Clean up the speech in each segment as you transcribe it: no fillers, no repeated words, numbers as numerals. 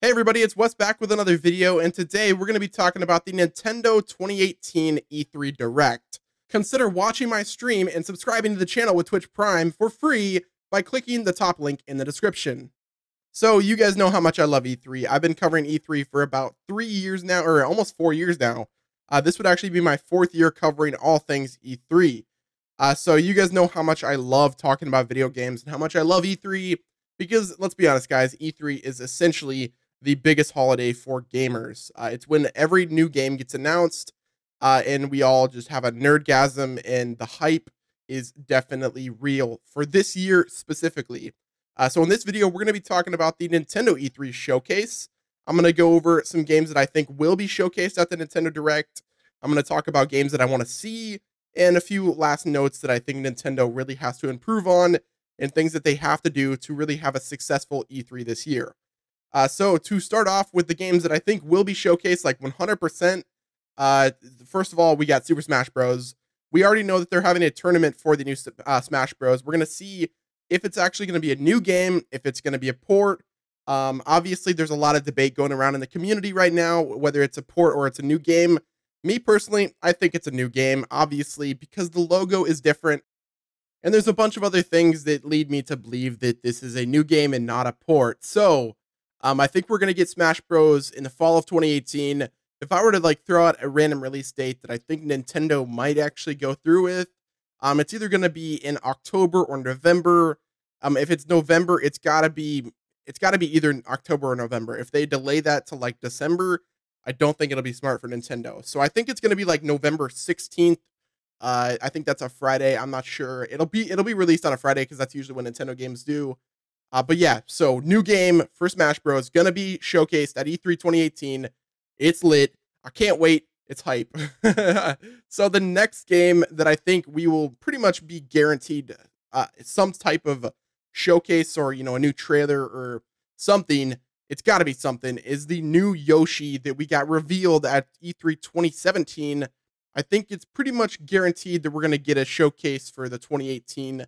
Hey everybody, it's Wes back with another video, and today we're going to be talking about the Nintendo 2018 E3 Direct. Consider watching my stream and subscribing to the channel with Twitch Prime for free by clicking the top link in the description. So you guys know how much I love E3. I've been covering E3 for about 3 years now, or almost 4 years now. This would actually be my 4th year covering all things E3. So you guys know how much I love talking about video games and how much I love E3 because let's be honest guys, E3 is essentially the biggest holiday for gamers. It's when every new game gets announced, and we all just have a nerdgasm, and the hype is definitely real for this year specifically. So in this video, we're going to be talking about the Nintendo E3 showcase. I'm going to go over some games that I think will be showcased at the Nintendo Direct. I'm going to talk about games that I want to see, and a few last notes that I think Nintendo really has to improve on, and things that they have to do to really have a successful E3 this year. So to start off with the games that I think will be showcased like 100%, first of all, we got Super Smash Bros. We already know that they're having a tournament for the new Smash Bros. We're going to see if it's actually going to be a new game, if it's going to be a port. Obviously, there's a lot of debate going around in the community right now, whether it's a port or it's a new game. Me personally, I think it's a new game, obviously, because the logo is different. And there's a bunch of other things that lead me to believe that this is a new game and not a port. So I think we're going to get Smash Bros. In the fall of 2018. If I were to like throw out a random release date that I think Nintendo might actually go through with, it's either going to be in October or November. If it's November, it's got to be either in October or November. If they delay that to like December, I don't think it'll be smart for Nintendo. So I think it's going to be like November 16th. I think that's a Friday. I'm not sure. It'll be released on a Friday because that's usually when Nintendo games do. But yeah, so new game for Smash Bros. Gonna be showcased at E3 2018. It's lit. I can't wait. It's hype. So the next game that I think we will pretty much be guaranteed some type of showcase or, a new trailer or something, it's got to be something, is the new Yoshi that we got revealed at E3 2017. I think it's pretty much guaranteed that we're going to get a showcase for the 2018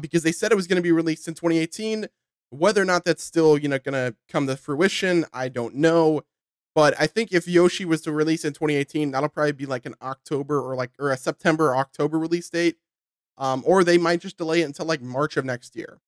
because they said it was going to be released in 2018. Whether or not that's still, going to come to fruition, I don't know. But I think if Yoshi was to release in 2018, that'll probably be like an October or a September or October release date. Or they might just delay it until like March of next year.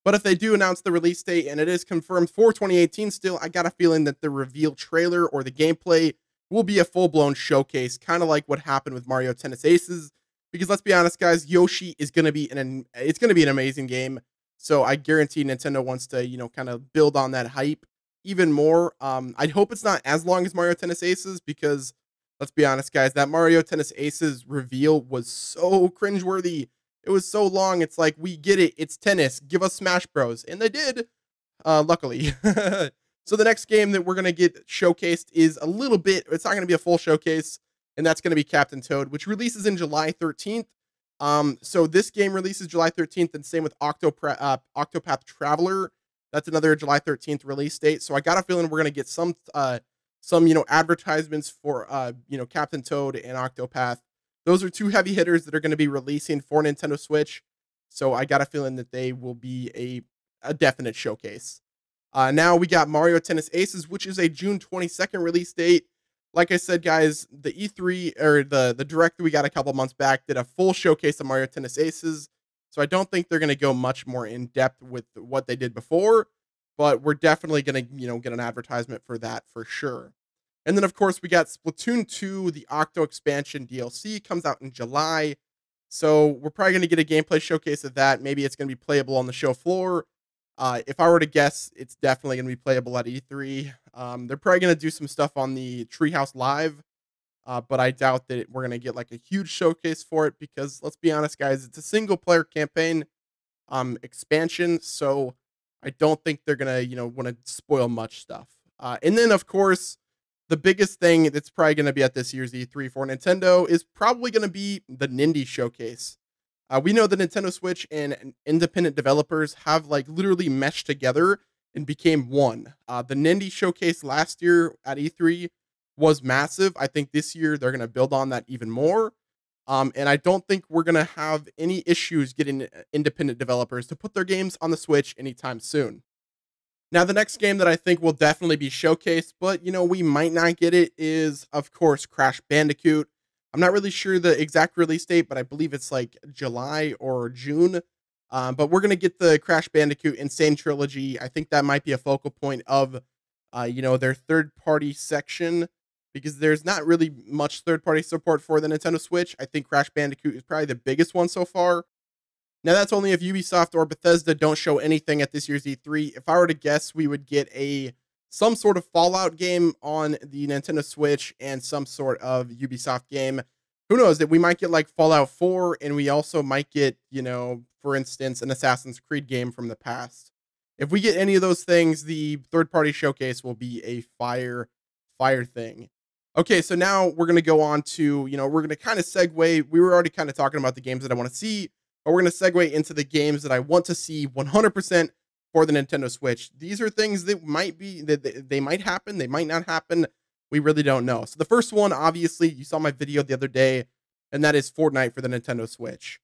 But if they do announce the release date and it is confirmed for 2018 still, I got a feeling that the reveal trailer or the gameplay will be a full-blown showcase, kind of like what happened with Mario Tennis Aces. Because let's be honest, guys, Yoshi is going to be an amazing game. So I guarantee Nintendo wants to, kind of build on that hype even more. I hope it's not as long as Mario Tennis Aces because let's be honest, guys, that Mario Tennis Aces reveal was so cringeworthy. It was so long. It's like, we get it. It's tennis. Give us Smash Bros. And they did, luckily. So the next game that we're going to get showcased is it's not going to be a full showcase, and that's going to be Captain Toad, which releases in July 13th. So this game releases July 13th, and same with Octo-Path Traveler. That's another July 13th release date. So I got a feeling we're going to get some advertisements for, Captain Toad and Octo-Path. Those are two heavy hitters that are going to be releasing for Nintendo Switch. So I got a feeling that they will be a definite showcase. Now we got Mario Tennis Aces, which is a June 22nd release date. Like I said, guys, the E3 or the Direct that we got a couple months back did a full showcase of Mario Tennis Aces. So I don't think they're going to go much more in depth with what they did before, but we're definitely going to, get an advertisement for that for sure. And then, of course, we got Splatoon 2, the Octo expansion DLC, comes out in July. So we're probably going to get a gameplay showcase of that. Maybe it's going to be playable on the show floor. If I were to guess, it's definitely going to be playable at E3. They're probably going to do some stuff on the Treehouse Live, but I doubt that we're going to get like a huge showcase for it because, let's be honest, guys, it's a single-player campaign expansion, so I don't think they're going to, want to spoil much stuff. And then, of course, the biggest thing that's probably going to be at this year's E3 for Nintendo is probably going to be the Nindies showcase. We know the Nintendo Switch and independent developers have like literally meshed together and became one. The Nindies showcase last year at E3 was massive. I think this year they're going to build on that even more. And I don't think we're going to have any issues getting independent developers to put their games on the Switch anytime soon. Now, the next game that I think will definitely be showcased, but we might not get it, is of course Crash Bandicoot. I'm not really sure the exact release date, but I believe it's like July or June. But we're gonna get the Crash Bandicoot Insane Trilogy. I think that might be a focal point of, their third party section, because there's not really much third party support for the Nintendo Switch. I think Crash Bandicoot is probably the biggest one so far. Now, that's only if Ubisoft or Bethesda don't show anything at this year's E3. If I were to guess, we would get some sort of Fallout game on the Nintendo Switch and some sort of Ubisoft game. Who knows, that we might get like Fallout 4, and we also might get, for instance, an Assassin's Creed game from the past. If we get any of those things, the third-party showcase will be a fire thing. Okay, so now we're going to go on to, we're going to kind of segue. We were already kind of talking about the games that I want to see, but we're going to segue into the games that I want to see 100% for the Nintendo Switch. These are things that they might happen, they might not happen. We really don't know. So the first one, obviously, you saw my video the other day, and that is Fortnite for the Nintendo Switch.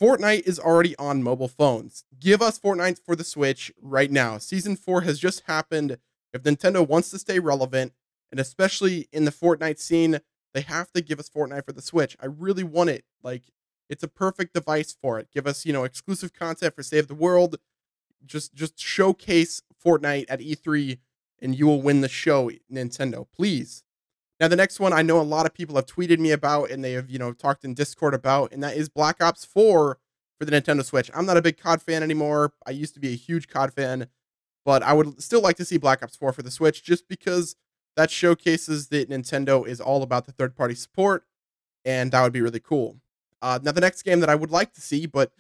Fortnite is already on mobile phones. Give us Fortnite for the Switch right now. Season 4 has just happened. If Nintendo wants to stay relevant, and especially in the Fortnite scene, they have to give us Fortnite for the Switch. I really want it. Like, it's a perfect device for it. Give us, exclusive content for Save the World. Just showcase Fortnite at E3, and you will win the show, Nintendo. Please. Now, the next one I know a lot of people have tweeted me about, and they have, talked in Discord about, and that is Black Ops 4 for the Nintendo Switch. I'm not a big COD fan anymore. I used to be a huge COD fan, but I would still like to see Black Ops 4 for the Switch, just because that showcases that Nintendo is all about the third-party support, and that would be really cool. Now, the next game that I would like to see, but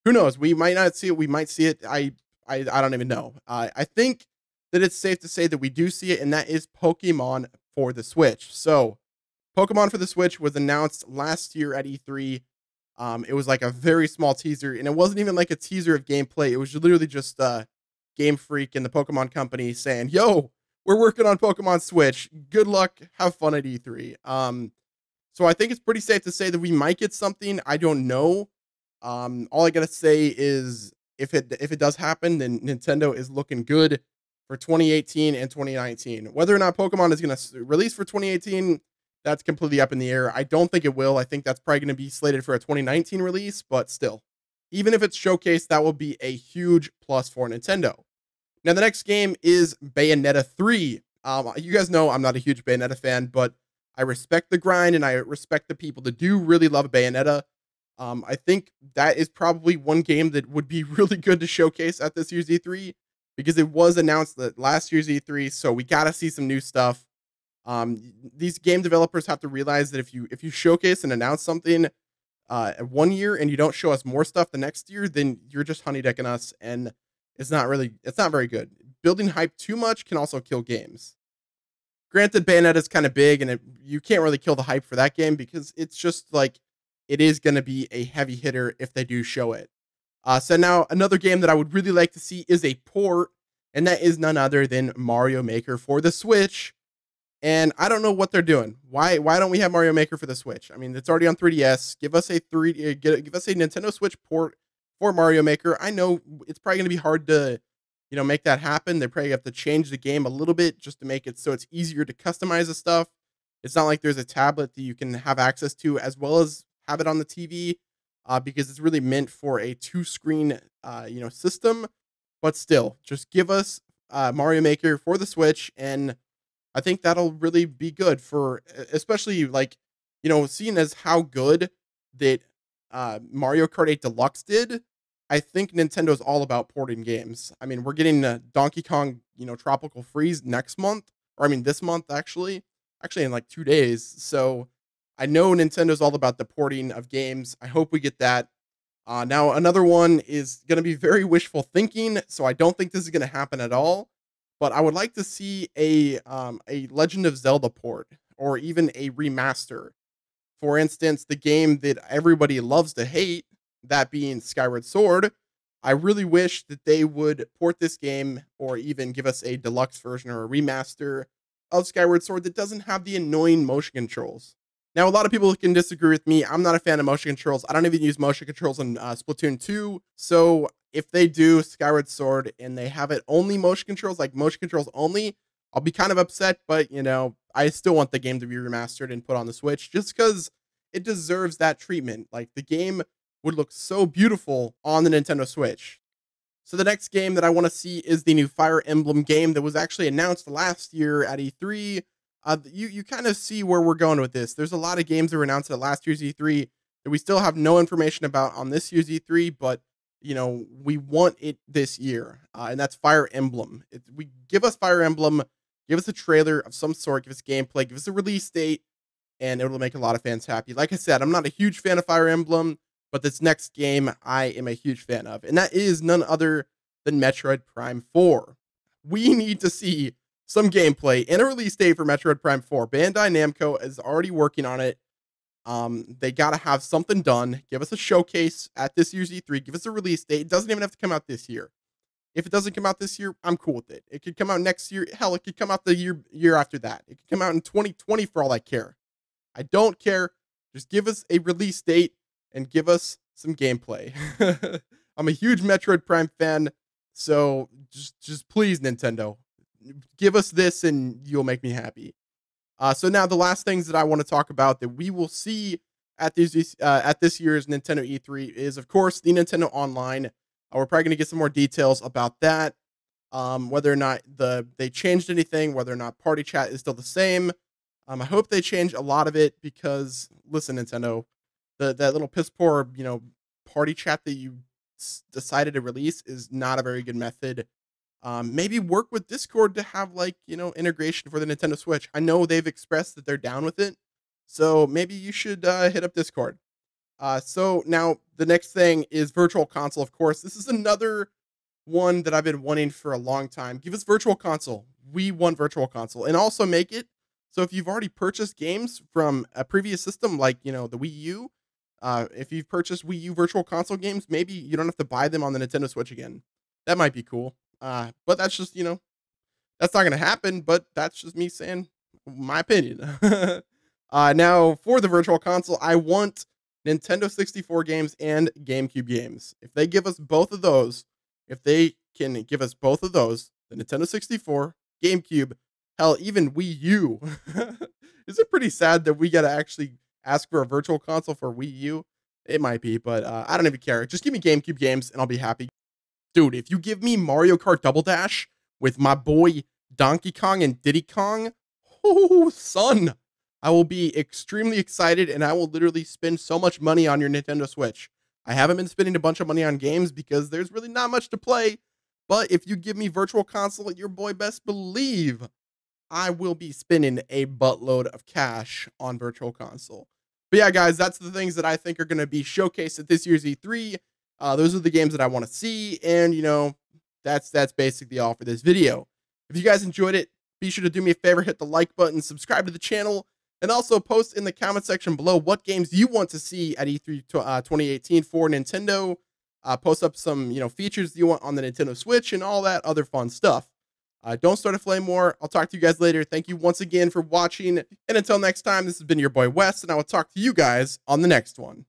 who knows? We might not see it. We might see it. I don't even know. I think that it's safe to say that we do see it, and that is Pokemon for the Switch. So, Pokemon for the Switch was announced last year at E3. It was like a very small teaser, and it wasn't even like a teaser of gameplay. It was literally just Game Freak and the Pokemon Company saying, "Yo, we're working on Pokemon Switch. Good luck. Have fun at E3." So I think it's pretty safe to say that we might get something. I don't know. All I gotta say is if it does happen, then Nintendo is looking good for 2018 and 2019. Whether or not Pokemon is going to release for 2018, that's completely up in the air. I don't think it will. I think that's probably going to be slated for a 2019 release, but still, even if it's showcased, that will be a huge plus for Nintendo. Now, the next game is Bayonetta 3. You guys know I'm not a huge Bayonetta fan, but I respect the grind and I respect the people that do really love Bayonetta. I think that is probably one game that would be really good to showcase at this year's E3, because it was announced that last year's E3, so we got to see some new stuff. These game developers have to realize that if you showcase and announce something 1 year and you don't show us more stuff the next year, then you're just honeydecking us, and it's not very good. Building hype too much can also kill games. Granted, Bayonetta is kind of big, and you can't really kill the hype for that game, because it's just like, it is going to be a heavy hitter if they do show it. So now another game that I would really like to see is a port, and that is none other than Mario Maker for the Switch. And I don't know what they're doing. Why don't we have Mario Maker for the Switch? I mean, it's already on 3DS. Give us a Nintendo Switch port for Mario Maker. I know it's probably going to be hard to, make that happen. They probably have to change the game a little bit just to make it so it's easier to customize the stuff. It's not like there's a tablet that you can have access to as well as have it on the TV. Because it's really meant for a 2-screen, system. But still, just give us Mario Maker for the Switch, and I think that'll really be good for, especially seeing as how good that Mario Kart 8 Deluxe did. I think Nintendo's all about porting games. I mean, we're getting Donkey Kong, Tropical Freeze next month, or I mean this month actually in like 2 days. So I know Nintendo's all about the porting of games. I hope we get that. Now, another one is going to be very wishful thinking, so I don't think this is going to happen at all. But I would like to see a Legend of Zelda port, or even a remaster. For instance, the game that everybody loves to hate, that being Skyward Sword. I really wish that they would port this game, or even give us a deluxe version or a remaster of Skyward Sword that doesn't have the annoying motion controls. Now, a lot of people can disagree with me. I'm not a fan of motion controls. I don't even use motion controls in Splatoon 2. So if they do Skyward Sword and they have it only motion controls, like motion controls only, I'll be kind of upset, but you know, I still want the game to be remastered and put on the Switch just because it deserves that treatment. Like the game would look so beautiful on the Nintendo Switch. So the next game that I want to see is the new Fire Emblem game that was actually announced last year at E3. You kind of see where we're going with this. There's a lot of games that were announced at last year's E3 that we still have no information about on this year's E3, but you know, we want it this year, and that's Fire Emblem. We give us Fire Emblem, give us a trailer of some sort, give us gameplay, give us a release date, and it'll make a lot of fans happy. Like I said, I'm not a huge fan of Fire Emblem, but this next game I am a huge fan of, and that is none other than Metroid Prime 4. We need to see some gameplay and a release date for Metroid Prime 4. Bandai Namco is already working on it. They got to have something done. Give us a showcase at this year's E3. Give us a release date. It doesn't even have to come out this year. If it doesn't come out this year, I'm cool with it. It could come out next year. Hell, it could come out the year after that. It could come out in 2020 for all I care. I don't care. Just give us a release date and give us some gameplay. I'm a huge Metroid Prime fan, so just please, Nintendo, give us this and you'll make me happy. So now the last things that I want to talk about that we will see at this year's Nintendo E3 is, of course, the Nintendo Online. We're probably going to get some more details about that, whether or not they changed anything, whether or not party chat is still the same. I hope they change a lot of it because, listen, Nintendo, that little piss poor, you know, party chat that you decided to release is not a very good method. Maybe work with Discord to have, like, you know, integration for the Nintendo Switch. I know they've expressed that they're down with it, so maybe you should hit up Discord. So now the next thing is Virtual Console, of course. This is another one that I've been wanting for a long time. Give us Virtual Console. We want Virtual Console. And also make it so if you've already purchased games from a previous system, like, you know, the Wii U, if you've purchased Wii U Virtual Console games, maybe you don't have to buy them on the Nintendo Switch again. That might be cool. But that's just, you know, that's not going to happen, but that's just me saying my opinion. Now, for the Virtual Console, I want Nintendo 64 games and GameCube games. If they give us both of those, if they can give us both of those, the Nintendo 64, GameCube, hell, even Wii U. Is it pretty sad that we got to actually ask for a Virtual Console for Wii U? It might be, but I don't even care. Just give me GameCube games and I'll be happy. Dude, if you give me Mario Kart Double Dash with my boy Donkey Kong and Diddy Kong, oh, son, I will be extremely excited and I will literally spend so much money on your Nintendo Switch. I haven't been spending a bunch of money on games because there's really not much to play, but if you give me Virtual Console, your boy best believe I will be spending a buttload of cash on Virtual Console. But yeah, guys, that's the things that I think are going to be showcased at this year's E3. Those are the games that I want to see, and you know, that's basically all for this video. If you guys enjoyed it, be sure to do me a favor, hit the like button, subscribe to the channel, and also post in the comment section below what games you want to see at E3 2018 for Nintendo. Post up some, you know, features you want on the Nintendo Switch and all that other fun stuff. Don't start a flame war. I'll talk to you guys later. Thank you once again for watching, and until next time, this has been your boy Wes, and I will talk to you guys on the next one.